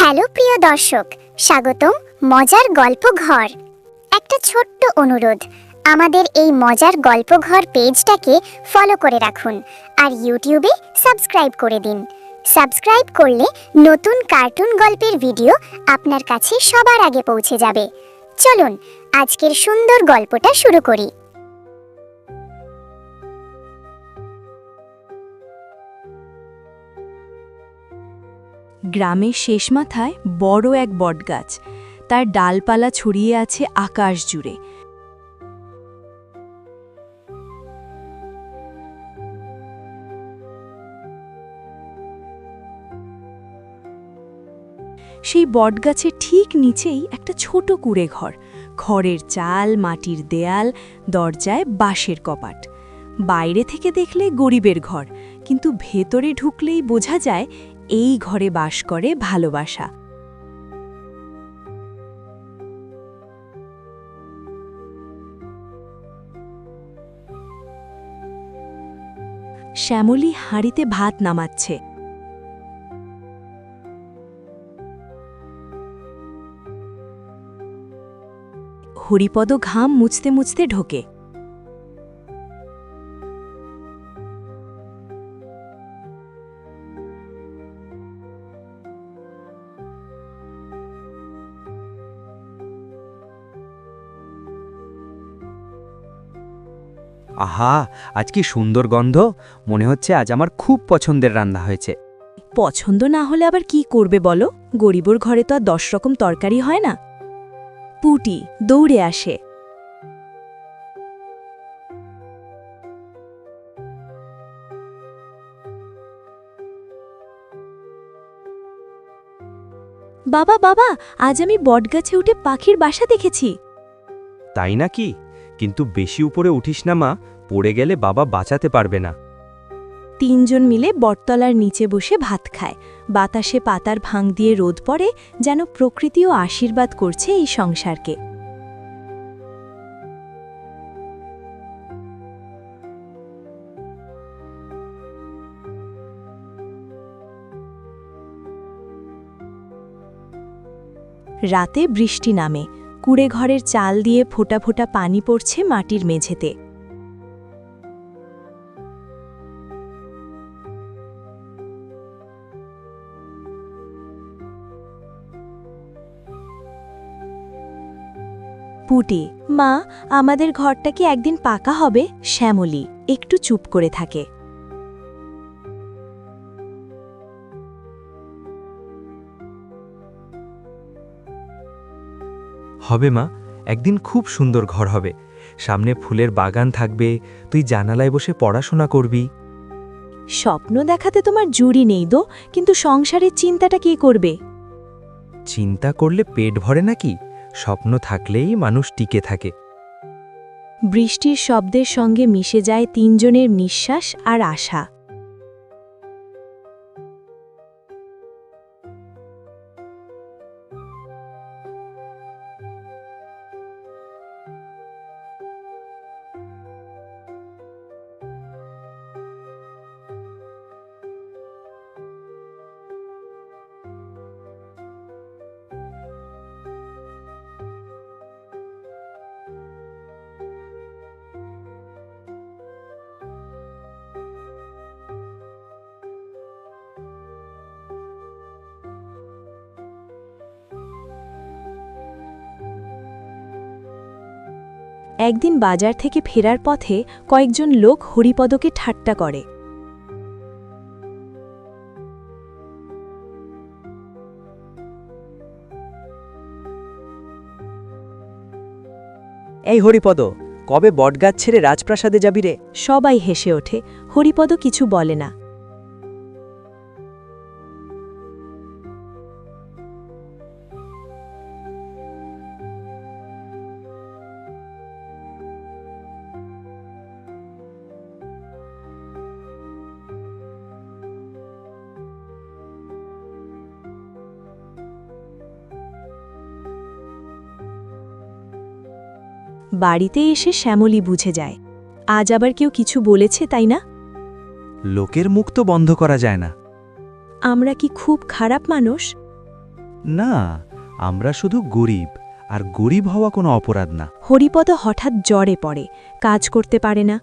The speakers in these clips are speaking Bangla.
হ্যালো প্রিয় দর্শক, স্বাগতম মজার গল্প ঘর। একটা ছোট্ট অনুরোধ, আমাদের এই মজার গল্প ঘর পেজটাকে ফলো করে রাখুন আর ইউটিউবে সাবস্ক্রাইব করে দিন। সাবস্ক্রাইব করলে নতুন কার্টুন গল্পের ভিডিও আপনার কাছে সবার আগে পৌঁছে যাবে। চলুন আজকের সুন্দর গল্পটা শুরু করি। গ্রামের শেষ মাথায় বড় এক বটগাছ, তার ডালপালা ছড়িয়ে আছে আকাশ জুড়ে। সেই বটগাছের ঠিক নিচেই একটা ছোট কুঁড়ে ঘর, খড়ের চাল, মাটির দেয়াল, দরজায় বাঁশের কপাট। বাইরে থেকে দেখলে গরিবের ঘর, কিন্তু ভেতরে ঢুকলেই বোঝা যায় এই ঘরে বাস করে ভালোবাসা। শ্যামলী হাঁড়িতে ভাত নামাচ্ছে। হরিপদ ঘাম মুছতে মুছতে ঢোকে। আহা, আজ কি সুন্দর গন্ধ! মনে হচ্ছে আজ আমার খুব পছন্দের রান্না হয়েছে। পছন্দ না হলে আবার কি করবে বলো? গরিবর ঘরে তো আর 10 রকম তরকারি হয় না। পুটি দৌড়ে আসে। বাবা বাবা, আজ আমি বটগাছে উঠে পাখির বাসা দেখেছি। তাই নাকি? কিন্তু বেশি উপরে উঠিস না মা, পড়ে গেলে বাবা বাঁচাতে পারবে না। 3 জন মিলে বটতলার নিচে বসে ভাত খায়। বাতাসে পাতার ভাঙ দিয়ে রোদ পড়ে, যেন প্রকৃতিও আশীর্বাদ করছে এই সংসারকে। রাতে বৃষ্টি নামে, কুঁড়ে ঘরের চাল দিয়ে ফোঁটা ফোঁটা পানি পড়ছে মাটির মেঝেতে। পুটি, মা, আমাদের ঘরটা কি একদিন পাকা হবে? শ্যামলী একটু চুপ করে থাকে। হবে মা, একদিন খুব সুন্দর ঘর হবে। সামনে ফুলের বাগান থাকবে, তুই জানালায় বসে পড়াশোনা করবি। স্বপ্ন দেখাতে তোমার জুড়ি নেই দো, কিন্তু সংসারের চিন্তাটা কে করবে? চিন্তা করলে পেট ভরে নাকি? স্বপ্ন থাকলেই মানুষ টিকে থাকে। বৃষ্টির শব্দের সঙ্গে মিশে যায় 3 জনের নিঃশ্বাস আর আশা। একদিন বাজার থেকে ফেরার পথে কয়েকজন লোক হরিপদকে ঠাট্টা করে। এই হরিপদ, কবে বটগাছ ছেড়ে রাজপ্রাসাদে যাবি রে? সবাই হেসে ওঠে। হরিপদ কিছু বলে না। বাড়িতে এসে শ্যামলী বুঝে যায়, আজ আবার কেউ কিছু বলেছে, তাই না? লোকের মুখ তো বন্ধ করা যায় না। আমরা কি খুব খারাপ মানুষ? না, আমরা শুধু গরিব, আর গরিব হওয়া কোনো অপরাধ না। হরিপদ হঠাৎ জ্বরে পড়ে, কাজ করতে পারে না।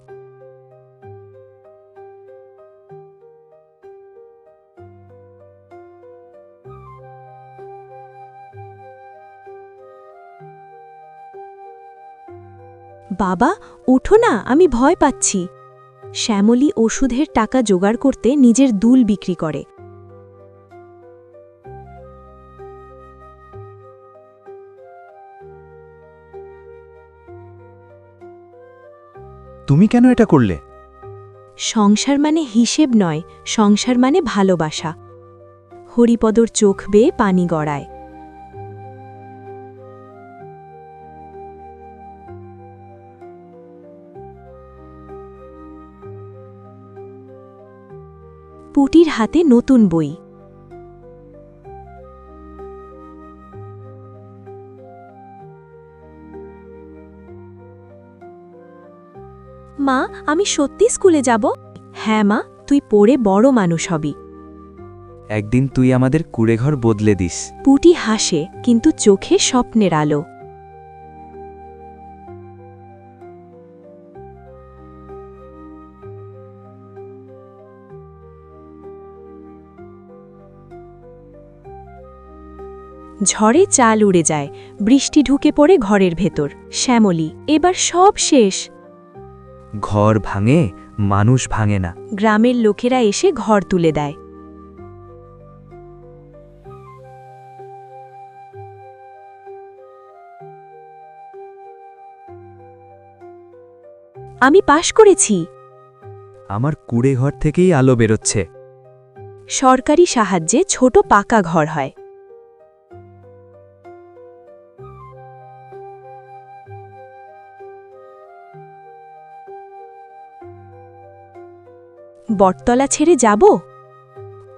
বাবা, উঠো না, আমি ভয় পাচ্ছি। শ্যামলী ওষুধের টাকা জোগাড় করতে নিজের দুল বিক্রি করে। তুমি কেন এটা করলে? সংসার মানে হিসেব নয়, সংসার মানে ভালোবাসা। হরিপদর চোখ বেয়ে পানি গড়ায়। পুটির হাতে নতুন বই। মা, আমি সত্যি স্কুলে যাব? হ্যাঁ মা, তুই পড়ে বড় মানুষ হবি। একদিন তুই আমাদের কুড়েঘর বদলে দিস। পুটি হাসে, কিন্তু চোখে স্বপ্নের আলো। ঝড়ে চাল উড়ে যায়, বৃষ্টি ঢুকে পড়ে ঘরের ভেতর। শ্যামলী, এবার সব শেষ। ঘর ভাঙে, মানুষ ভাঙে না। গ্রামের লোকেরা এসে ঘর তুলে দেয়। আমি পাশ করেছি। আমার কুড়েঘর থেকেই আলো বেরোচ্ছে। সরকারি সাহায্যে ছোট পাকা ঘর হয়। বটতলা ছেড়ে যাব?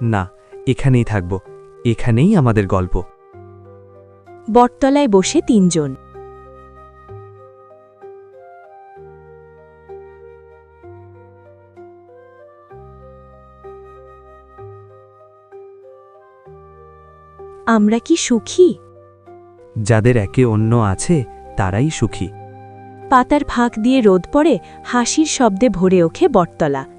না, এখানেই থাকব। এখানেই আমাদের গল্প। বটতলায় বসে তিনজন। আমরা কি সুখী? যাদের একে অন্য আছে তারাই সুখী। পাতার ফাঁক দিয়ে রোদ পড়ে, হাসির শব্দে ভরে ওঠে বটতলা।